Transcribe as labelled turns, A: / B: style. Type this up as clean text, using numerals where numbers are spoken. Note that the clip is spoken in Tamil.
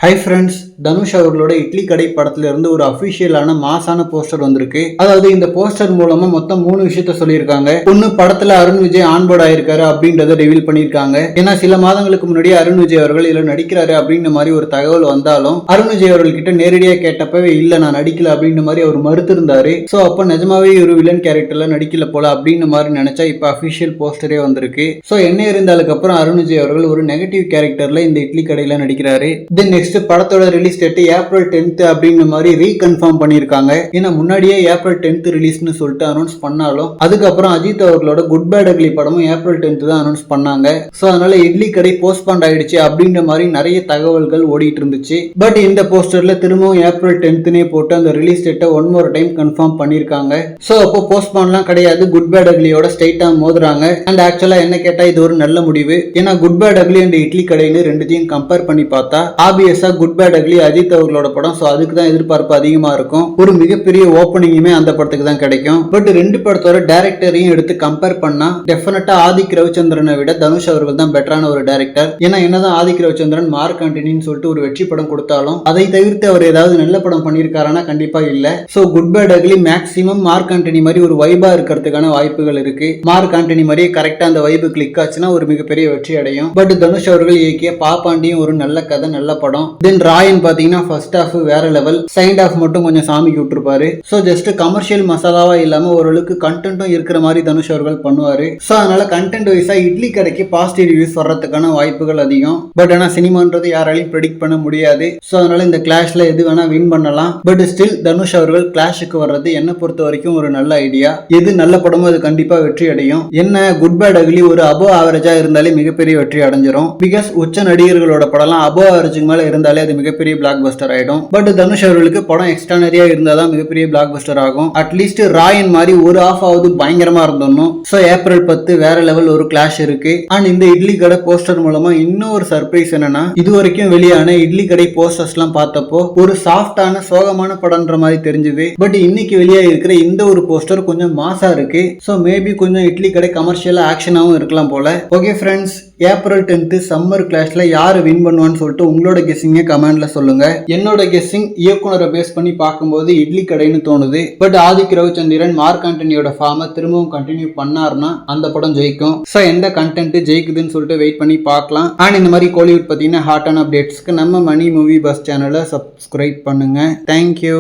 A: ஹை ஃப்ரெண்ட்ஸ், தனுஷ் அவர்களோட இட்லி கடை படத்துல இருந்து ஒரு அபிஷியலான மாசான போஸ்டர் வந்திருக்கு. அதாவது இந்த போஸ்டர் மூலமா மொத்தம் 3 விஷயத்த சொல்லியிருக்காங்க. ஒன்னு, படத்துல அருண் விஜய் ஆன்போர்ட் ஆயிருக்காரு அப்படின்றத ரிவீல் பண்ணிருக்காங்க. ஏன்னா சில மாதங்களுக்கு முன்னாடி அருண் விஜய் அவர்கள் இதுல நடிக்கிறாரு அப்படின்ற மாதிரி ஒரு தகவல் வந்தாலும் அருண் விஜய் அவர்கள் கிட்ட நேரடியா கேட்டப்பவே இல்ல நான் நடிக்கல அப்படின்ற மாதிரி அவர் மறுத்து இருந்தாரு. சோ அப்ப நிஜமாவே ஒரு வில்லன் கேரக்டர்ல நடிக்கல போல அப்படின்னு மாதிரி நினைச்சா இப்ப அபிஷியல் போஸ்டரே வந்திருக்கு. சோ என்ன இருந்தாலுக்கு அப்புறம் அருண் விஜய் அவர்கள் ஒரு நெகட்டிவ் கேரக்டர்ல இந்த இட்லி கடையில நடிக்கிறாரு. தென் நெக்ஸ்ட் படத்தோட ரிலீஸ் டேட் ஏப்ரல் 10th அப்படின்ற மாதிரி ரீகன்ஃபார்ம் பண்ணிருக்காங்க. ஏன்னா முன்னாடியே ஏப்ரல் 10th ரிலீஸ்னு சொல்லிட்டு அனௌன்ஸ் பண்ணாலும் அதுக்கப்புறம் அஜித் அவர்களோட குட் பேட் அக்லி படமும் ஏப்ரல் 10th தான் அனௌன்ஸ் பண்ணாங்க. சோ அதனால இட்லி கடை போஸ்ட்பாண்ட் ஆயிடுச்சு அப்படின்ற மாதிரி நிறைய தகவல்கள் ஓடிட்டு இருந்துச்சு. பட் இந்த போஸ்டர்ல திரும்பவும் ஏப்ரல் 10th போட்டு அந்த ரிலீஸ் டேட்டை ஒன் மோர் டைம் கன்ஃபார்ம் பண்ணிருக்காங்க. சோ அப்போ போஸ்ட்பாண்ட்லாம் கிடையாது, குட் பேட் அக்லியோட ஸ்ட்ரைட்டா மோதுறாங்க. அண்ட் ஆக்சுவலா என்ன கேட்டா இது ஒரு நல்ல முடிவு. ஏன்னா good bad ugly and Idli கடைன்னு ரெண்டுத்தையும் கம்பேர் பண்ணி பார்த்தா ஆபியஸா குட் பேட் அக்லி அஜித் அவர்களோட படம். சோ அதுக்கு தான் எதிர்பார்ப்பு அதிகமா இருக்கும். ஒரு மிகப்பெரிய ஓப்பனிங்குமே அந்த படத்துக்கு தான் கிடைக்கும். பட் ரெண்டு படத்தோட டைரக்டரையும் எடுத்து கம்பேர் பண்ணா டெஃபினட்டா ஆதிக் ரவிச்சந்திரனை விட தனுஷ் அவர்கள் தான் பெட்டரான ஒரு டைரக்டர். ஏன்னா என்னதான் ஆதிக் ரவிச்சந்திரன் மார்க் ஆண்டனின்னு சொல்லிட்டு ஒரு வெற்றி படம் கொடுத்தாலும் அதை தவிர்த்து அவர் ஏதாவது நல்ல படம் பண்ணியிருக்காருன்னா கண்டிப்பா இல்ல. So good bad ugly maximum Mark Antony மாதிரி ஒரு வைபா இருக்கிறதுக்கான வாய்ப்புகள் இருக்கு. மார்க் ஆண்டனி மாதிரியே கரெக்டா அந்த வைபு கிளிக் ஆச்சுன்னா ஒரு மிகப்பெரிய வெற்றி அடையும். பட் தனுஷ் அவர்கள் இயக்கிய பாப்பாண்டியும் ஒரு நல்ல கதை, நல்ல படம். தென் ராயன் பாத்தீங்கன்னா ஃபர்ஸ்ட் ஹாஃப் வேற லெவல், செகண்ட் ஹாஃப் மட்டும் கொஞ்சம் சாமிக்கு விட்டுருப்பாரு. சோ ஜஸ்ட் கமர்ஷியல் மசாலாவா இல்லாம ஓரளவுக்கு கண்டென்ட்டும் இருக்கிற மாதிரி தனுஷ் அவர்கள் பண்ணுவாரு. சோ அதனால கண்டென்ட் வைஸா இட்லி கடைக்கு பாசிட்டிவ் ரிவ்யூஸ் வர்றதுக்கான வாய்ப்புகள் அதிகம். பட் ஆனா சினிமான்றது யாராலையும் ப்ரெடிக்ட் பண்ண முடியாது. சோ அதனால இந்த கிளாஷ்ல எது வேணா வின் பண்ணலாம். பட் ஸ்டில் தனுஷ் அவர்கள் கிளாஷுக்கு வர்றது என்ன பொறுத்த வரைக்கும் ஒரு நல்ல ஐடியா. எது நல்ல படமோ அது கண்டிப்பா வெற்றி அடையும். என்ன குட் பேட் அக்லி ஒரு அபோ ஆவரேஜா இருந்தாலே மிகப்பெரிய வெற்றி அடைஞ்சிரும். பிகாஸ் உச்ச நடிகர்களோட படம்லாம் அபோ ஆவரேஜுக்கு மேல இருந்தாலே அது மிகப்பெரிய பிளாக் பஸ்டர் ஆயிடும். பட் தனுஷ் அவர்களுக்கு படம் எக்ஸ்ட்ரானரியா இருந்தாதான் மிகப்பெரிய பிளாக் பஸ்டர் ஆகும். அட்லீஸ்ட் ராயன் மாதிரி ஒரு ஆஃப் ஆவது பயங்கரமா இருந்தோம். சோ ஏப்ரல் 10 வேற லெவல் ஒரு கிளாஷ் இருக்கு. அண்ட் இந்த இட்லி கடை போஸ்டர் மூலமா இன்னும் ஒரு சர்ப்ரைஸ் என்னன்னா, இது வரைக்கும் வெளியான இட்லி கடை போஸ்டர்ஸ் எல்லாம் பார்த்தப்போ ஒரு சாஃப்டான சோகமான படம்ன்ற மாதிரி தெரிஞ்சது. பட் இன்னைக்கு வெளியா இருக்கிற இந்த ஒரு போஸ்டர் கொஞ்சம் மாசா இருக்கு. சோ மேபி கொஞ்சம் இட்லி கடை கமர்ஷியலா ஆக்ஷனாவும் இருக்கலாம் போல. Okay friends, April 10th summer கிளாஷ்ல யாரு வின் பண்ணுவான்னு சொல்லிட்டு உங்களோட கெஸ்ஸிங்க கமெண்ட்ல சொல்லுங்க. என்னோட கெஸ்ஸிங் இயக்குனரை பேஸ் பண்ணி பார்க்கும்போது இட்லி கடைன்னு தோணுது. பட் ஆதிக் ரவிச்சந்திரன் மார்க் ஆண்டனியோட ஃபார்மை திரும்பவும் கண்டினியூ பண்ணாருன்னா அந்த படம் ஜெயிக்கும். சோ எந்த கண்டென்ட் ஜெயிக்குதுன்னு சொல்லிட்டு வெயிட் பண்ணி பார்க்கலாம். அண்ட் இந்த மாதிரி கோலிவுட் பத்தின ஹாட்டான அப்டேட்ஸ்க்கு நம்ம மணி மூவி பஸ் சேனலை சப்ஸ்கிரைப் பண்ணுங்க. தேங்க்யூ.